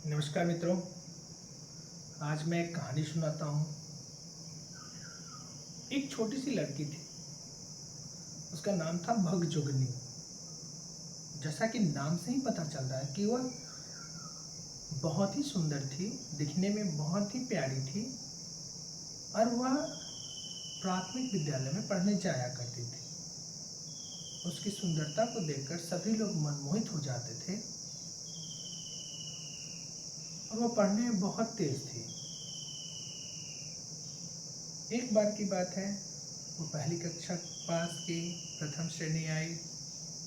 नमस्कार मित्रों। आज मैं एक कहानी सुनाता हूँ। एक छोटी सी लड़की थी, उसका नाम था भगजुगनी। जैसा कि नाम से ही पता चल रहा है कि वह बहुत ही सुंदर थी, दिखने में बहुत ही प्यारी थी और वह प्राथमिक विद्यालय में पढ़ने जाया करती थी। उसकी सुंदरता को देखकर सभी लोग मनमोहित हो जाते थे और वह पढ़ने में बहुत तेज थी। एक बार की बात है, वो पहली कक्षा पास की, प्रथम श्रेणी आई,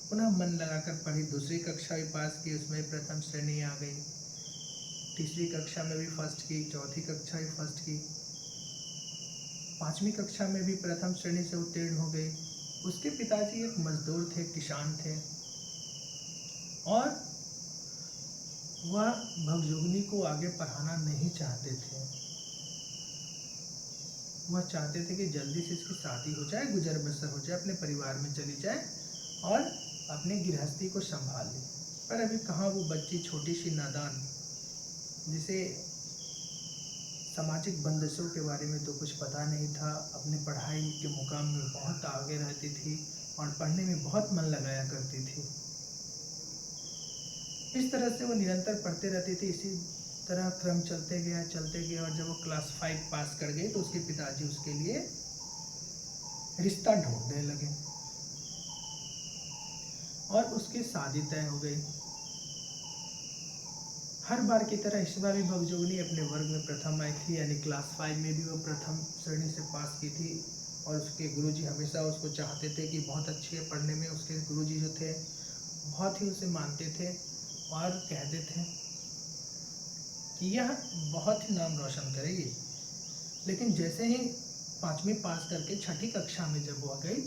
पुनः मन लगाकर पढ़ी, दूसरी कक्षा भी पास की, उसमें प्रथम श्रेणी आ गई, तीसरी कक्षा में भी फर्स्ट की, चौथी कक्षा भी फर्स्ट की, पांचवी कक्षा में भी प्रथम श्रेणी से उत्तीर्ण हो गई। उसके पिताजी एक मजदूर थे, किसान थे और वह भगजुगनी को आगे पढ़ाना नहीं चाहते थे। वह चाहते थे कि जल्दी से इसकी शादी हो जाए, गुजर बसर हो जाए, अपने परिवार में चली जाए और अपने गृहस्थी को संभाल ले। पर अभी कहाँ वो बच्ची, छोटी सी नादान, जिसे सामाजिक बंदिशों के बारे में तो कुछ पता नहीं था, अपने पढ़ाई के मुकाम में बहुत आगे रहती थी और पढ़ने में बहुत मन लगाया करती थी। इस तरह से वो निरंतर पढ़ते रहती थी। इसी तरह क्रम चलते गया और जब वो क्लास 5 पास कर गई तो उसके पिताजी उसके लिए रिश्ता ढूंढने लगे और उसकी शादी तय हो गई। हर बार की तरह इस बार भी भगजुगनी अपने वर्ग में प्रथम आई थी, यानी क्लास 5 में भी वो प्रथम श्रेणी से पास की थी और उसके गुरुजी हमेशा उसको चाहते थे कि बहुत अच्छी है पढ़ने में। उसके गुरुजी जो थे बहुत ही उसे मानते थे और कहते थे कि यह बहुत ही नाम रोशन करेगी। लेकिन जैसे ही 5वीं पास करके 6ठी कक्षा में जब वो आ गई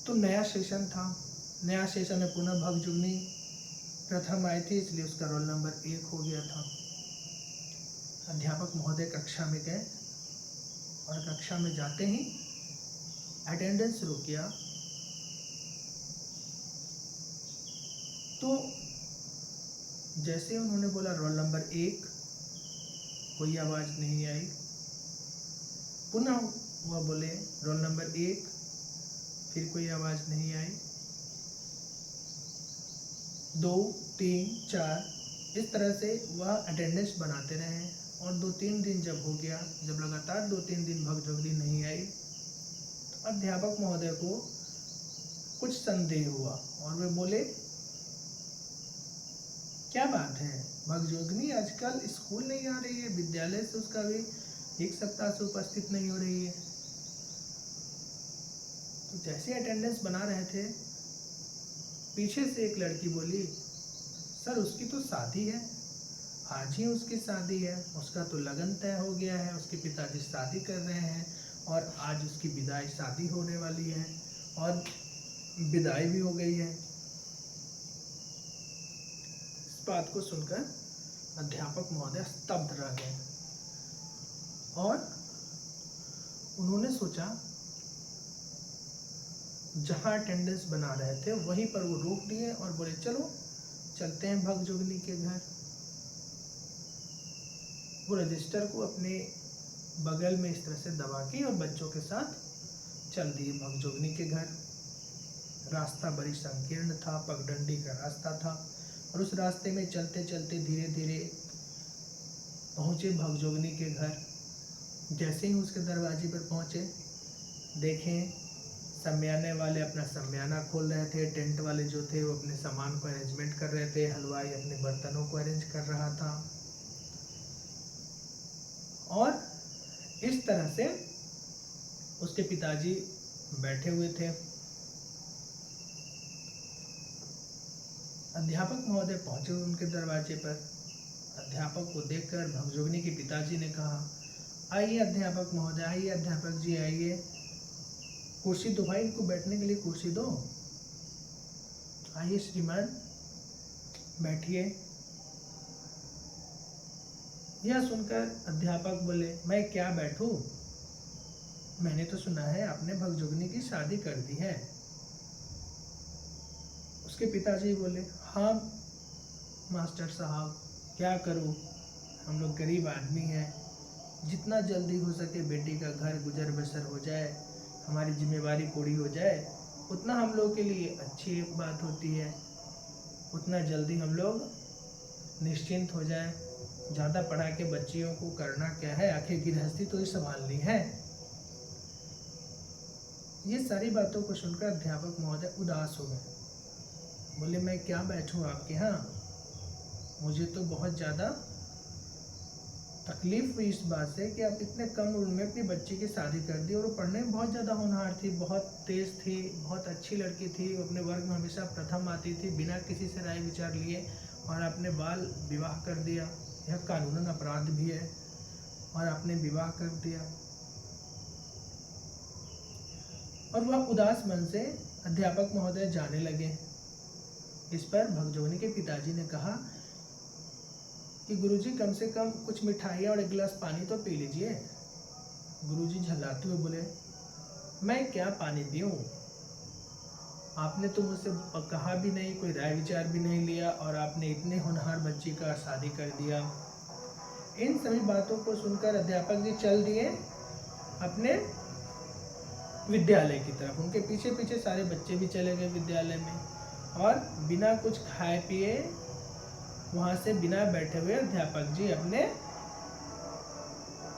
तो नया सेशन था। नया सेशन में पुनः भगजुगनी प्रथम आई थी, इसलिए उसका रोल नंबर 1 हो गया था। अध्यापक महोदय कक्षा में गए और कक्षा में जाते ही अटेंडेंस शुरू किया तो जैसे उन्होंने बोला रोल नंबर 1, कोई आवाज़ नहीं आई। पुनः वह बोले रोल नंबर 1, फिर कोई आवाज़ नहीं आई। 2, 3, 4 इस तरह से वह अटेंडेंस बनाते रहे और 2-3 दिन जब हो गया, जब लगातार 2-3 दिन भगजुगनी नहीं आई तो अध्यापक महोदय को कुछ संदेह हुआ और वे बोले, क्या बात है, भगजुगनी आजकल स्कूल नहीं आ रही है, विद्यालय से उसका भी 1 सप्ताह से उपस्थित नहीं हो रही है। तो जैसे अटेंडेंस बना रहे थे, पीछे से एक लड़की बोली, सर उसकी तो शादी है, आज ही उसकी शादी है, उसका तो लगन तय हो गया है, उसके पिताजी शादी कर रहे हैं और आज उसकी विदाई, शादी होने वाली है और विदाई भी हो गई है। इस बात को सुनकर अध्यापक महोदय स्तब्ध रह गए और उन्होंने सोचा, जहाँ अटेंडेंस बना रहे थे वहीं पर वो रोक दिए और बोले, चलो चलते हैं भगजुगनी के घर। वो रजिस्टर को अपने बगल में इस तरह से दबा के और बच्चों के साथ चल दिए भगजुगनी के घर। रास्ता बड़ी संकीर्ण था, पगडंडी का रास्ता था और उस रास्ते में चलते चलते धीरे धीरे पहुँचे भगजुगनी के घर। जैसे ही उसके दरवाजे पर पहुँचे, देखें शमियाने वाले अपना शमियाना खोल रहे थे, टेंट वाले जो थे वो अपने सामान को अरेंजमेंट कर रहे थे, हलवाई अपने बर्तनों को अरेंज कर रहा था और इस तरह से उसके पिताजी बैठे हुए थे। अध्यापक महोदय पहुंचे उनके दरवाजे पर। अध्यापक को देखकर भगजुगनी के पिताजी ने कहा, आइए अध्यापक महोदय, आइए अध्यापक जी, आइए, कुर्सी दो भाई, इनको बैठने के लिए कुर्सी दो, आइए श्रीमान बैठिए। यह सुनकर अध्यापक बोले, मैं क्या बैठूं, मैंने तो सुना है आपने भगजुगनी की शादी कर दी है। उसके पिताजी बोले, हाँ मास्टर साहब क्या करूँ, हम लोग गरीब आदमी हैं, जितना जल्दी हो सके बेटी का घर गुजर बसर हो जाए, हमारी जिम्मेवारी पूरी हो जाए, उतना हम लोग के लिए अच्छी बात होती है, उतना जल्दी हम लोग निश्चिंत हो जाए। ज़्यादा पढ़ा के बच्चियों को करना क्या है, आखिर गृहस्थी तो ही संभालनी है। ये सारी बातों को सुनकर अध्यापक महोदय उदास हो गए। बोले मैं क्या बैठूं आपके यहाँ, मुझे तो बहुत ज़्यादा तकलीफ हुई इस बात से कि आप इतने कम उम्र में अपनी बच्ची की शादी कर दी, और वो पढ़ने में बहुत ज़्यादा होनहार थी, बहुत तेज़ थी, बहुत अच्छी लड़की थी, वो अपने वर्ग में हमेशा प्रथम आती थी, बिना किसी से राय विचार लिए, और आपने बाल विवाह कर दिया। यह कानूनन अपराध भी है, और आपने विवाह कर दिया। और वह उदास मन से अध्यापक महोदय जाने लगे। इस पर भगजोगनी के पिताजी ने कहा कि गुरुजी कम से कम कुछ मिठाइयाँ और एक गिलास पानी तो पी लीजिए। गुरुजी झल्लाते हुए बोले मैं क्या पानी पीऊँ, आपने तो मुझसे कहा भी नहीं, कोई राय विचार भी नहीं लिया, और आपने इतने होनहार बच्ची का शादी कर दिया। इन सभी बातों को सुनकर अध्यापक जी चल दिए अपने विद्यालय की तरफ। उनके पीछे पीछे सारे बच्चे भी चले गए विद्यालय में, और बिना कुछ खाए पिए वहाँ से बिना बैठे हुए अध्यापक जी अपने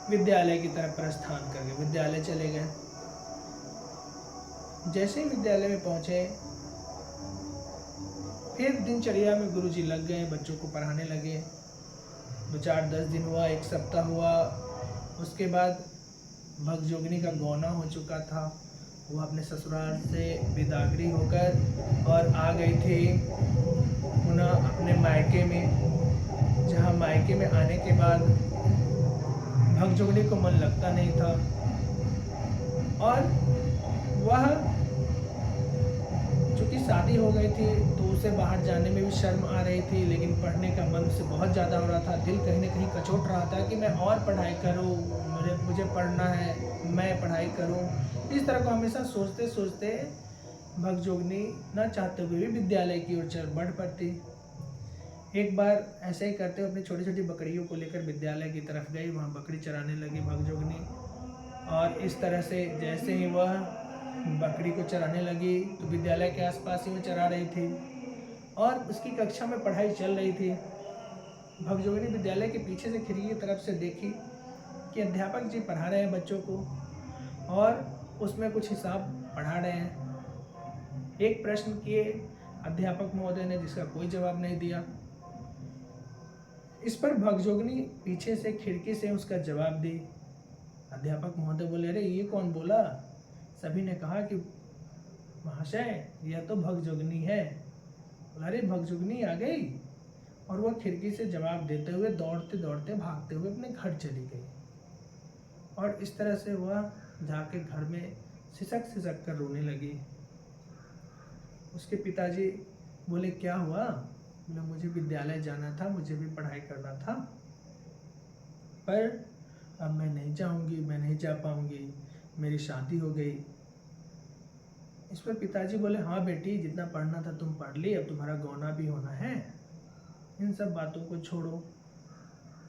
विद्यालय की तरफ प्रस्थान कर गए, विद्यालय चले गए। जैसे ही विद्यालय में पहुँचे, फिर दिनचर्या में गुरुजी लग गए, बच्चों को पढ़ाने लगे। 2-4-10 दिन हुआ, 1 सप्ताह हुआ, उसके बाद भगजोगनी का गौना हो चुका था। वो अपने ससुराल से बिदागरी होकर और आ गई थी पुनः अपने मायके में, जहाँ मायके में आने के बाद भगजोगनी को मन लगता नहीं था, और वह चूँकि शादी हो गई थी तो उसे बाहर जाने में भी शर्म आ रही थी, लेकिन पढ़ने का मन उसे बहुत ज़्यादा हो रहा था। दिल कहीं न कहीं कचोट रहा था कि मैं और पढ़ाई करूँ, मुझे पढ़ना है, मैं पढ़ाई करूँ। इस तरह को हमेशा सोचते सोचते भगजोगनी न चाहते हुए भी विद्यालय की ओर बढ़ पड़ती। एक बार ऐसे ही करते हुए अपनी छोटी छोटी बकरियों को लेकर विद्यालय की तरफ गई, वहाँ बकरी चराने लगी भगजोगनी। और इस तरह से जैसे ही वह बकरी को चराने लगी तो विद्यालय के आसपास ही वो चरा रही थी, और उसकी कक्षा में पढ़ाई चल रही थी। भगजोगनी विद्यालय के पीछे से खिड़की की तरफ से देखी कि अध्यापक जी पढ़ा रहे हैं बच्चों को, और उसमें कुछ हिसाब पढ़ा रहे हैं। एक प्रश्न किए अध्यापक महोदय ने, जिसका कोई जवाब नहीं दिया। इस पर भगजोगनी पीछे से खिड़की से उसका जवाब दी। अध्यापक महोदय बोले अरे ये कौन बोला? सभी ने कहा कि महाशय यह तो भगजोगनी है। बोला अरे भगजोगनी आ गई, और वह खिड़की से जवाब देते हुए दौड़ते दौड़ते भागते हुए अपने घर चली गई। और इस तरह से वह जाके घर में सिसक सिसक कर रोने लगी। उसके पिताजी बोले क्या हुआ? बोले मुझे विद्यालय जाना था, मुझे भी पढ़ाई करना था, पर अब मैं नहीं जाऊंगी, मैं नहीं जा पाऊंगी, मेरी शादी हो गई। इस पर पिताजी बोले हाँ बेटी, जितना पढ़ना था तुम पढ़ ली, अब तुम्हारा गौना भी होना है, इन सब बातों को छोड़ो।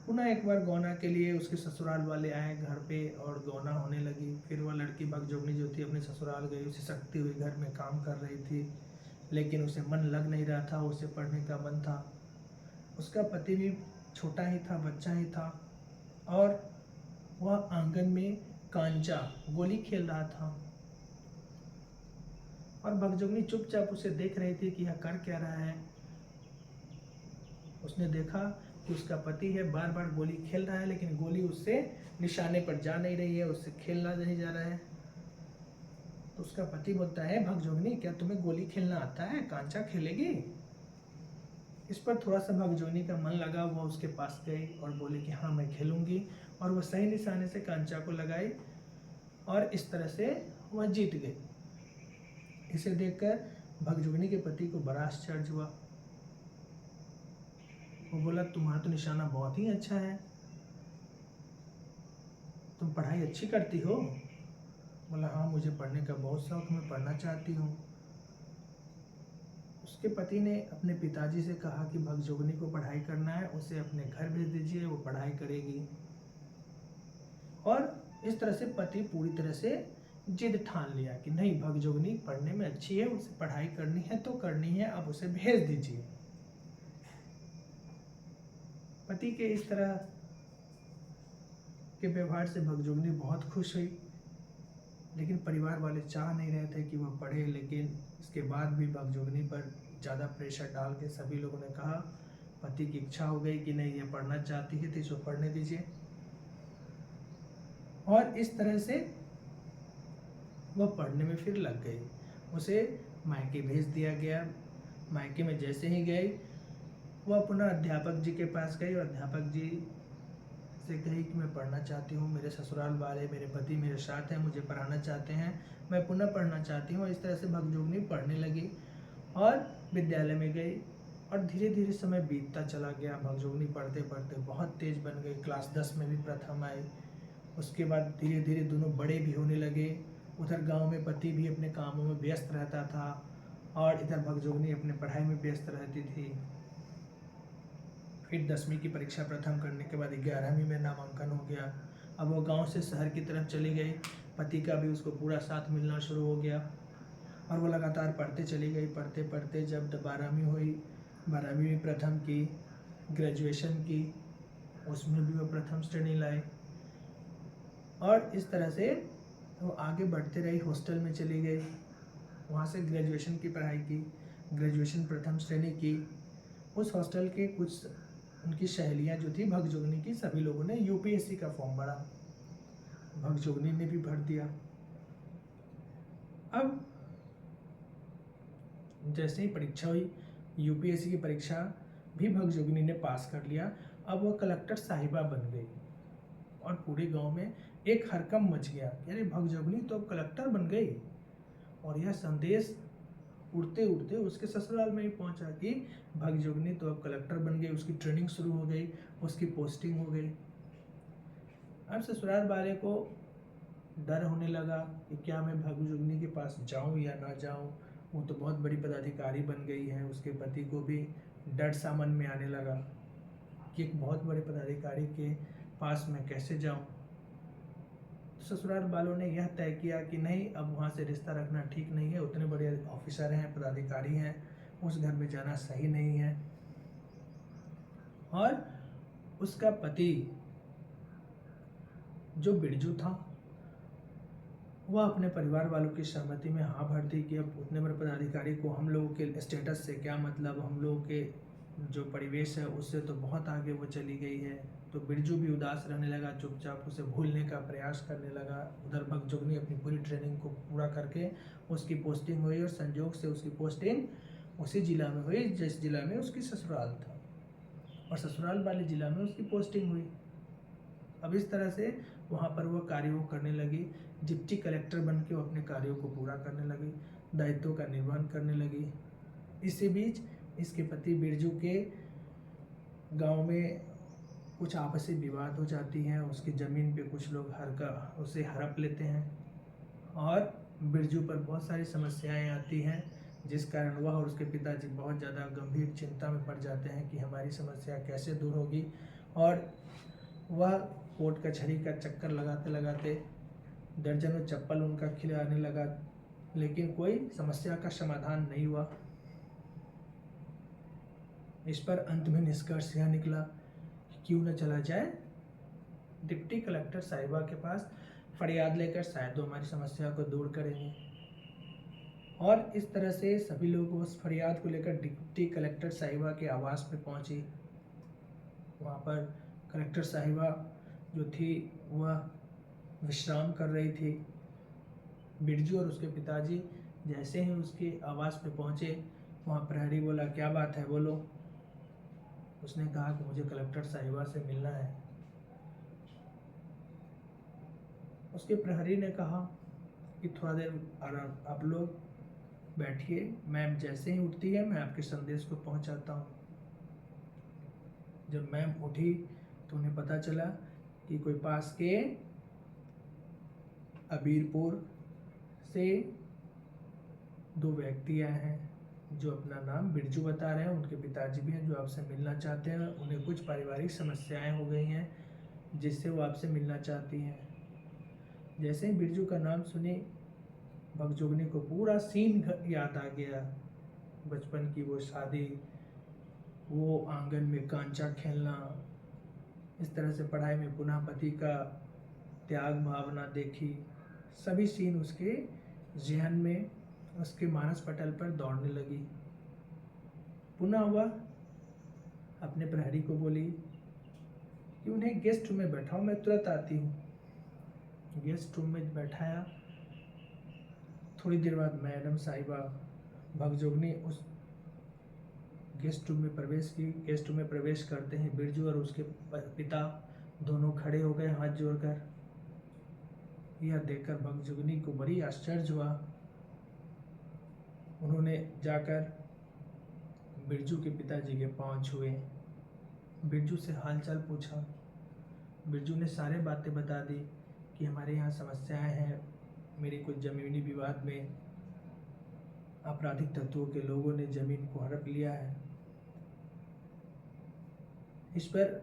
पुनः एक बार गौना के लिए उसके ससुराल वाले आए घर पे, और गौना होने लगी। फिर वह लड़की भगजोगनी जो थी अपने ससुराल गई, उसे सकती हुई घर में काम कर रही थी, लेकिन उसे मन लग नहीं रहा था, उसे पढ़ने का मन था। उसका पति भी छोटा ही था, बच्चा ही था, और वह आंगन में कांचा गोली खेल रहा था, और भगजोगनी चुपचाप उसे देख रही थी कि यह कर क्या रहा है। उसने देखा कि उसका पति है, बार बार गोली खेल रहा है, लेकिन गोली उससे निशाने पर जा नहीं रही है, उससे खेलना नहीं जा रहा है। तो उसका पति बोलता है भगजोगनी क्या तुम्हें गोली खेलना आता है, कांचा खेलेगी? इस पर थोड़ा सा भगजोगनी का मन लगा, वो उसके पास गई और बोली कि हाँ मैं खेलूंगी, और वह सही निशाने से कांचा को लगाई, और इस तरह से वह जीत गई। इसे देखकर भगजोगनी के पति को बड़ा आश्चर्य हुआ। वो बोला तुम्हारा तो निशाना बहुत ही अच्छा है, तुम पढ़ाई अच्छी करती हो? बोला हाँ मुझे पढ़ने का बहुत शौक, मैं पढ़ना चाहती हूँ। उसके पति ने अपने पिताजी से कहा कि भगजोगनी को पढ़ाई करना है, उसे अपने घर भेज दीजिए, वो पढ़ाई करेगी। और इस तरह से पति पूरी तरह से जिद ठान लिया कि नहीं, भगजोगनी पढ़ने में अच्छी है, उसे पढ़ाई करनी है तो करनी है, अब उसे भेज दीजिए। पति के इस तरह के व्यवहार से भगजोगनी बहुत खुश हुई, लेकिन परिवार वाले चाह नहीं रहे थे कि वह पढ़े। लेकिन इसके बाद भी भगजोगनी पर ज़्यादा प्रेशर डाल के सभी लोगों ने कहा, पति की इच्छा हो गई कि नहीं, ये पढ़ना चाहती है तो इसको पढ़ने दीजिए। और इस तरह से वह पढ़ने में फिर लग गई। उसे मायके भेज दिया गया। मायके में जैसे ही गई, वह पुनः अध्यापक जी के पास गई और अध्यापक जी से कही कि मैं पढ़ना चाहती हूँ, मेरे ससुराल वाले, मेरे पति मेरे साथ हैं, मुझे पढ़ाना चाहते हैं, मैं पुनः पढ़ना चाहती हूँ। इस तरह से भगजोगनी पढ़ने लगी और विद्यालय में गई और धीरे धीरे समय बीतता चला गया। भगजोगनी पढ़ते पढ़ते बहुत तेज बन गई, क्लास 10 में भी प्रथम आई। उसके बाद धीरे धीरे दोनों बड़े भी होने लगे। उधर गांव में पति भी अपने कामों में व्यस्त रहता था और इधर भगजोगनी अपने पढ़ाई में व्यस्त रहती थी। फिर 10वीं की परीक्षा प्रथम करने के बाद 11वीं में नामांकन हो गया। अब वो गांव से शहर की तरफ चली गई। पति का भी उसको पूरा साथ मिलना शुरू हो गया और वो लगातार पढ़ते चली गई। पढ़ते पढ़ते जब 12वीं हुई, 12वीं में प्रथम की, ग्रेजुएशन की, उसमें भी वो प्रथम श्रेणी लाई। और इस तरह से वो आगे बढ़ते रही। हॉस्टल में चली गई, वहाँ से ग्रेजुएशन की पढ़ाई की, ग्रेजुएशन प्रथम श्रेणी की। उस हॉस्टल के कुछ उनकी सहेलियाँ जो थी भगजोगनी की, सभी लोगों ने यूपीएससी का फॉर्म भरा, भगजोगनी ने भी भर दिया। अब जैसे ही परीक्षा हुई, यूपीएससी की परीक्षा भी भगजोगनी ने पास कर लिया। अब वह कलेक्टर साहिबा बन गई और पूरे गांव में एक हड़कंप मच गया कि अरे, भगजोगनी तो अब कलेक्टर बन गई। और यह संदेश उड़ते उड़ते उसके ससुराल में ही पहुंचा कि भगजोगनी तो अब कलेक्टर बन गई, उसकी ट्रेनिंग शुरू हो गई, उसकी पोस्टिंग हो गई। अब ससुराल वाले को डर होने लगा कि क्या मैं भगजोगनी के पास जाऊं या ना जाऊं, वो तो बहुत बड़ी पदाधिकारी बन गई है। उसके पति को भी डर सा मन में आने लगा कि एक बहुत बड़े पदाधिकारी के पास मैं कैसे जाऊं। ससुराल वालों ने यह तय किया कि नहीं, अब वहाँ से रिश्ता रखना ठीक नहीं है, उतने बड़े ऑफिसर हैं, पदाधिकारी हैं, उस घर में जाना सही नहीं है। और उसका पति जो बिरजू था, वह अपने परिवार वालों की सहमति में हाँ भर दी कि अब उतने बड़े पदाधिकारी को हम लोगों के स्टेटस से क्या मतलब, हम लोगों के जो परिवेश है उससे तो बहुत आगे वो चली गई है। तो बिरजू भी उदास रहने लगा, चुपचाप उसे भूलने का प्रयास करने लगा। उधर भगजोगनी अपनी पूरी ट्रेनिंग को पूरा करके उसकी पोस्टिंग हुई और संयोग से उसकी पोस्टिंग उसी जिला में हुई जिस जिला में उसकी ससुराल था, और ससुराल वाले जिला में उसकी पोस्टिंग हुई। अब इस तरह से वहाँ पर वह कार्यों करने लगी। डिप्टी कलेक्टर बन के वो अपने कार्यों को पूरा करने लगी, दायित्वों का निर्वहन करने लगी। इसी बीच इसके पति बिरजू के गांव में कुछ आपसी विवाद हो जाती हैं। उसकी ज़मीन पे कुछ लोग उसे हड़प लेते हैं और बिरजू पर बहुत सारी समस्याएं आती हैं, जिस कारण वह और उसके पिताजी बहुत ज़्यादा गंभीर चिंता में पड़ जाते हैं कि हमारी समस्या कैसे दूर होगी। और वह कोर्ट कचहरी का चक्कर लगाते लगाते दर्जनों चप्पल उनका खिलाने लगा, लेकिन कोई समस्या का समाधान नहीं हुआ। इस पर अंत में निष्कर्ष यह निकला कि क्यों न चला जाए डिप्टी कलेक्टर साहिबा के पास फरियाद लेकर, शायद वो हमारी समस्या को दूर करेंगे। और इस तरह से सभी लोग उस फरियाद को लेकर डिप्टी कलेक्टर साहिबा के आवास में पहुंची। वहाँ पर कलेक्टर साहिबा जो थी वह विश्राम कर रही थी। बिरजू और उसके पिताजी जैसे ही उसके आवास पे पहुंचे, वहाँ प्रहरी बोला, क्या बात है, बोलो। उसने कहा कि मुझे कलेक्टर साहिबा से मिलना है। उसके प्रहरी ने कहा कि थोड़ा देर आप लोग बैठिए, मैम जैसे ही उठती है मैं आपके संदेश को पहुंचाता हूँ। जब मैम उठी तो उन्हें पता चला कि कोई पास के अबीरपुर से 2 व्यक्ति आए हैं। जो अपना नाम बिरजू बता रहे हैं, उनके पिताजी भी हैं जो आपसे मिलना चाहते हैं। उन्हें कुछ पारिवारिक समस्याएं हो गई हैं जिससे वो आपसे मिलना चाहती हैं। जैसे ही बिरजू का नाम सुनी, भगजोगनी को पूरा सीन याद आ गया, बचपन की वो शादी, वो आंगन में कांचा खेलना, इस तरह से पढ़ाई में पुनः पति का त्याग भावना देखी। सभी सीन उसके जहन में, उसके मानस पटल पर दौड़ने लगी। पुनः वह अपने प्रहरी को बोली कि उन्हें गेस्ट रूम में बैठाओ, मैं तुरंत आती हूँ। गेस्ट रूम में बैठाया। थोड़ी देर बाद मैडम साहिबा भगजोगनी उस गेस्ट रूम में प्रवेश की। गेस्ट रूम में प्रवेश करते ही बिरजू और उसके पिता दोनों खड़े हो गए हाथ जोड़कर। यह देखकर भगजोगनी को बड़ी आश्चर्य हुआ। उन्होंने जाकर बिरजू के पिताजी के पांव छुए, बिरजू से हालचाल पूछा। बिरजू ने सारे बातें बता दी कि हमारे यहाँ समस्याएं हैं, मेरी कुछ ज़मीनी विवाद में आपराधिक तत्वों के लोगों ने ज़मीन को हड़प लिया है। इस पर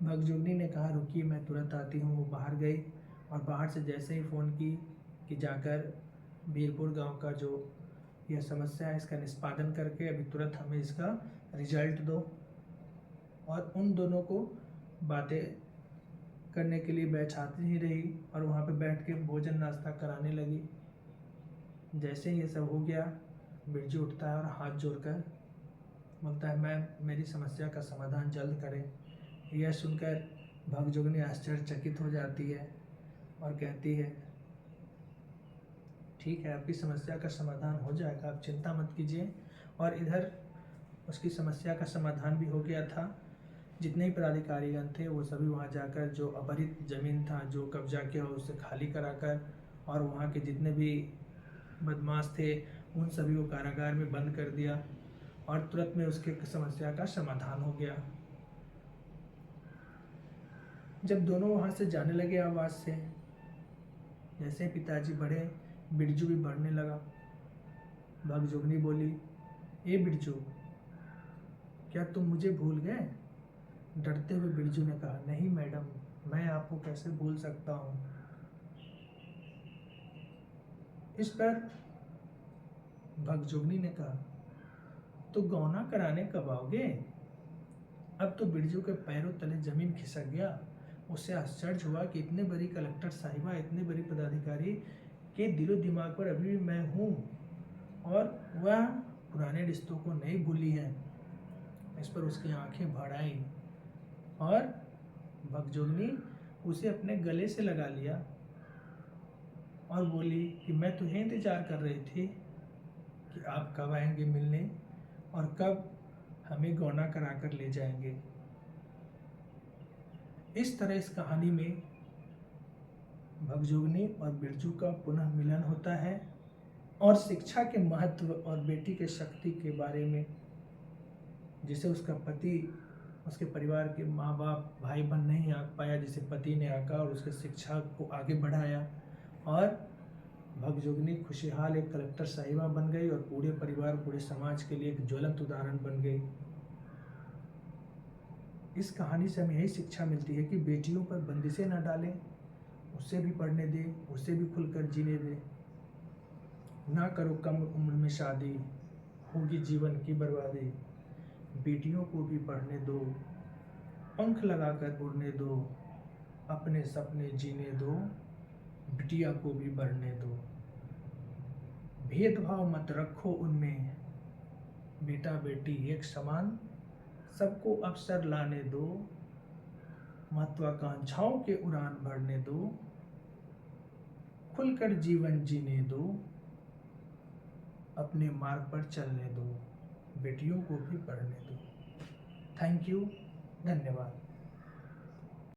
भगजोगनी ने कहा, रुकिए मैं तुरंत आती हूँ। वो बाहर गई और बाहर से जैसे ही फ़ोन की कि जाकर बीरपुर गांव का जो यह समस्या है इसका निष्पादन करके अभी तुरंत हमें इसका रिजल्ट दो। और उन दोनों को बातें करने के लिए बैठाती ही रही और वहाँ पे बैठ के भोजन नाश्ता कराने लगी। जैसे ये सब हो गया, बिरजू उठता है और हाथ जोड़कर बोलता है, मैम मेरी समस्या का समाधान जल्द करें। यह सुनकर भगजोगनी आश्चर्यचकित हो जाती है और कहती है, ठीक है आपकी समस्या का समाधान हो जाएगा, आप चिंता मत कीजिए। और इधर उसकी समस्या का समाधान भी हो गया था। जितने भी पदाधिकारीगण थे वो सभी वहाँ जाकर जो अपहरित ज़मीन था, जो कब्जा किया, उसे खाली कराकर और वहाँ के जितने भी बदमाश थे उन सभी को कारागार में बंद कर दिया और तुरंत में उसके समस्या का समाधान हो गया। जब दोनों वहाँ से जाने लगे आवाज़ से, जैसे पिताजी बढ़े, बिरजू भी बढ़ने लगा। भगजोगनी बोली, ए बिरजू, क्या तुम मुझे भूल गए? डरते हुए बिरजू ने कहा, नहीं मैडम, मैं आपको कैसे भूल सकता हूँ। इस पर भगजोगनी ने कहा, तो गौना कराने कब आओगे? अब तो बिरजू के पैरों तले जमीन खिसक गया। उसे आश्चर्य हुआ कि इतने बड़ी कलेक्टर साहिबा, इतने बड़ी पदाधिकारी के दिलो दिमाग पर अभी भी मैं हूँ और वह पुराने रिश्तों को नहीं भूली है। इस पर उसकी आंखें भर आई और भगजोगनी उसे अपने गले से लगा लिया और बोली कि मैं तुम्हें इंतजार कर रही थी कि आप कब आएंगे मिलने और कब हमें गौना करा कर ले जाएंगे। इस तरह इस कहानी में भगजोगनी और बिरजू का पुनः मिलन होता है और शिक्षा के महत्व और बेटी के शक्ति के बारे में, जिसे उसका पति, उसके परिवार के माँ बाप, भाई बहन नहीं आंक पाया, जिसे पति ने आंका और उसके शिक्षा को आगे बढ़ाया और भगजोगनी खुशहाल एक कलेक्टर साहिबा बन गई और पूरे परिवार, पूरे समाज के लिए एक ज्वलंत उदाहरण बन गई। इस कहानी से हमें यही शिक्षा मिलती है कि बेटियों पर बंदिशें न डालें, उससे भी पढ़ने दें, उससे भी खुलकर जीने दें। ना करो कम उम्र में शादी, होगी जीवन की बर्बादी। बेटियों को भी पढ़ने दो, पंख लगाकर उड़ने दो, अपने सपने जीने दो, बिटिया को भी बढ़ने दो। भेदभाव मत रखो उनमें, बेटा बेटी एक समान, सबको अवसर लाने दो, महत्वाकांक्षाओं के उड़ान भरने दो, खुलकर जीवन जीने दो, अपने मार्ग पर चलने दो, बेटियों को भी पढ़ने दो। थैंक यू, धन्यवाद।